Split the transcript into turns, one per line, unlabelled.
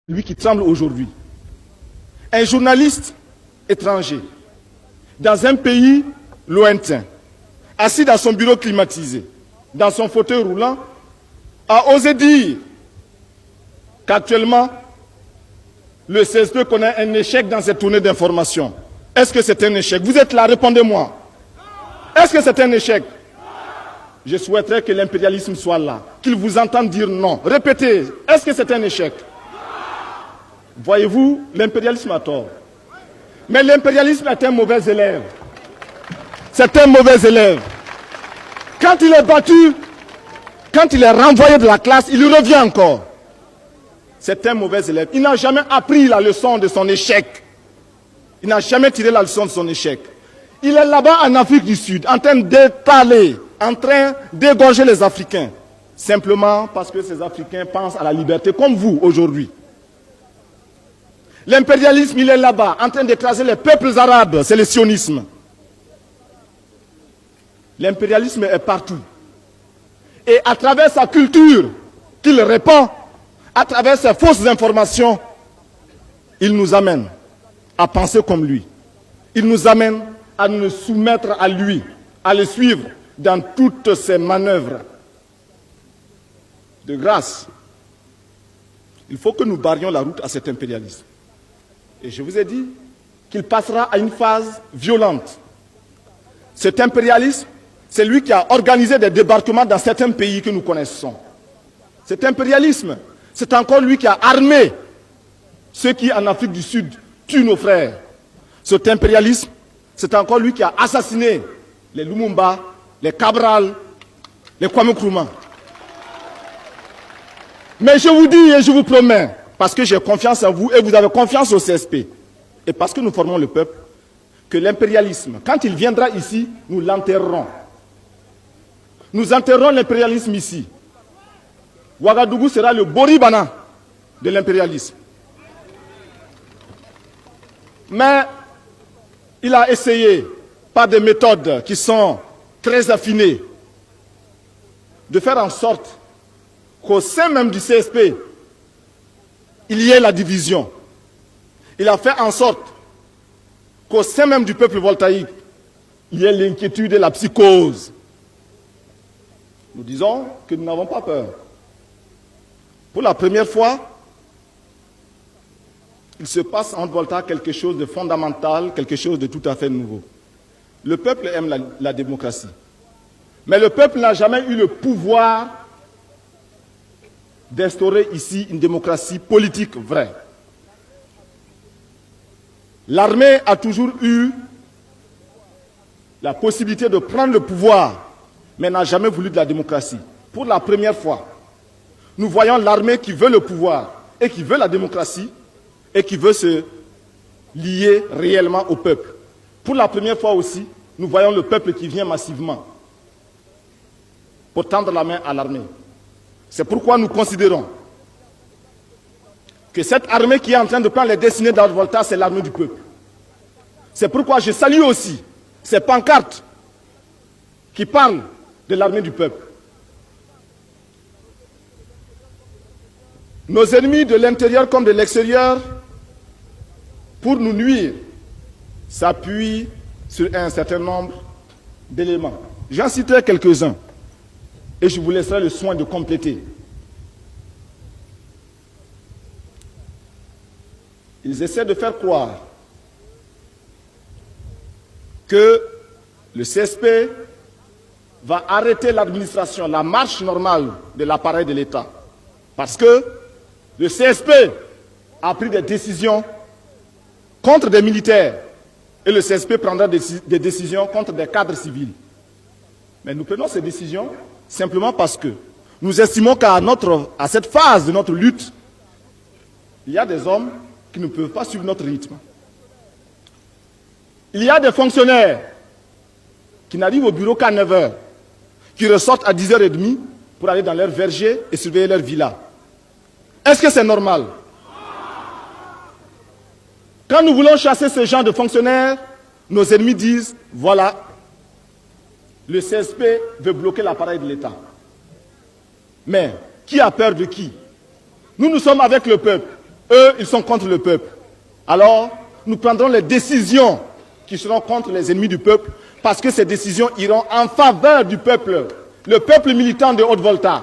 lui qui tremble aujourd'hui. Un journaliste étranger, dans un pays lointain, assis dans son bureau climatisé, dans son fauteuil roulant, a osé dire qu'actuellement, le CSP connaît un échec dans cette tournée d'information. Est-ce que c'est un échec? Vous êtes là, répondez-moi. Est-ce que c'est un échec? Je souhaiterais que l'impérialisme soit là, qu'il vous entende dire non. Répétez, est-ce que c'est un échec? Voyez-vous, l'impérialisme a tort. Mais l'impérialisme est un mauvais élève. C'est un mauvais élève. Quand il est battu, quand il est renvoyé de la classe, il revient encore. C'est un mauvais élève. Il n'a jamais appris la leçon de son échec. Il n'a jamais tiré la leçon de son échec. Il est là-bas en Afrique du Sud, en train d'étaler, en train d'égorger les Africains. Simplement parce que ces Africains pensent à la liberté, comme vous aujourd'hui. L'impérialisme, il est là-bas, en train d'écraser les peuples arabes. C'est le sionisme. L'impérialisme est partout. Et à travers sa culture qu'il répand, à travers ses fausses informations, il nous amène à penser comme lui. Il nous amène à nous soumettre à lui, à le suivre dans toutes ses manœuvres. De grâce, il faut que nous barrions la route à cet impérialisme. Et je vous ai dit qu'il passera à une phase violente. Cet impérialisme, c'est lui qui a organisé des débarquements dans certains pays que nous connaissons. Cet impérialisme, c'est encore lui qui a armé ceux qui, en Afrique du Sud, tuent nos frères. Cet impérialisme, c'est encore lui qui a assassiné les Lumumba, les Cabral, les Kwame Nkrumah. Mais je vous dis et je vous promets, parce que j'ai confiance en vous et vous avez confiance au CSP, et parce que nous formons le peuple, que l'impérialisme, quand il viendra ici, nous l'enterrerons. Nous enterrerons l'impérialisme ici. Ouagadougou sera le Boribana de l'impérialisme. Mais il a essayé, par des méthodes qui sont très affinées, de faire en sorte qu'au sein même du CSP, il y ait la division. Il a fait en sorte qu'au sein même du peuple voltaïque, il y ait l'inquiétude et la psychose. Nous disons que nous n'avons pas peur. Pour la première fois, il se passe en Volta quelque chose de fondamental, quelque chose de tout à fait nouveau. Le peuple aime la démocratie. Mais le peuple n'a jamais eu le pouvoir d'instaurer ici une démocratie politique vraie. L'armée a toujours eu la possibilité de prendre le pouvoir, mais n'a jamais voulu de la démocratie. Pour la première fois, nous voyons l'armée qui veut le pouvoir et qui veut la démocratie et qui veut se lier réellement au peuple. Pour la première fois aussi, nous voyons le peuple qui vient massivement pour tendre la main à l'armée. C'est pourquoi nous considérons que cette armée qui est en train de prendre les destinées d'Alvolta, c'est l'armée du peuple. C'est pourquoi je salue aussi ces pancartes qui parlent de l'armée du peuple. Nos ennemis de l'intérieur comme de l'extérieur, pour nous nuire, s'appuient sur un certain nombre d'éléments. J'en citerai quelques-uns et je vous laisserai le soin de compléter. Ils essaient de faire croire que le CSP va arrêter l'administration, la marche normale de l'appareil de l'État. Parce que le CSP a pris des décisions contre des militaires et le CSP prendra des décisions contre des cadres civils. Mais nous prenons ces décisions simplement parce que nous estimons qu'à cette phase de notre lutte, il y a des hommes qui ne peuvent pas suivre notre rythme. Il y a des fonctionnaires qui n'arrivent au bureau qu'à 9 h, qui ressortent à 10h30 pour aller dans leur verger et surveiller leur villa. Est-ce que c'est normal? Quand nous voulons chasser ce genre de fonctionnaires, nos ennemis disent, voilà, le CSP veut bloquer l'appareil de l'État. Mais qui a peur de qui? Nous sommes avec le peuple. Eux, ils sont contre le peuple. Alors, nous prendrons les décisions qui seront contre les ennemis du peuple, parce que ces décisions iront en faveur du peuple, le peuple militant de Haute-Volta.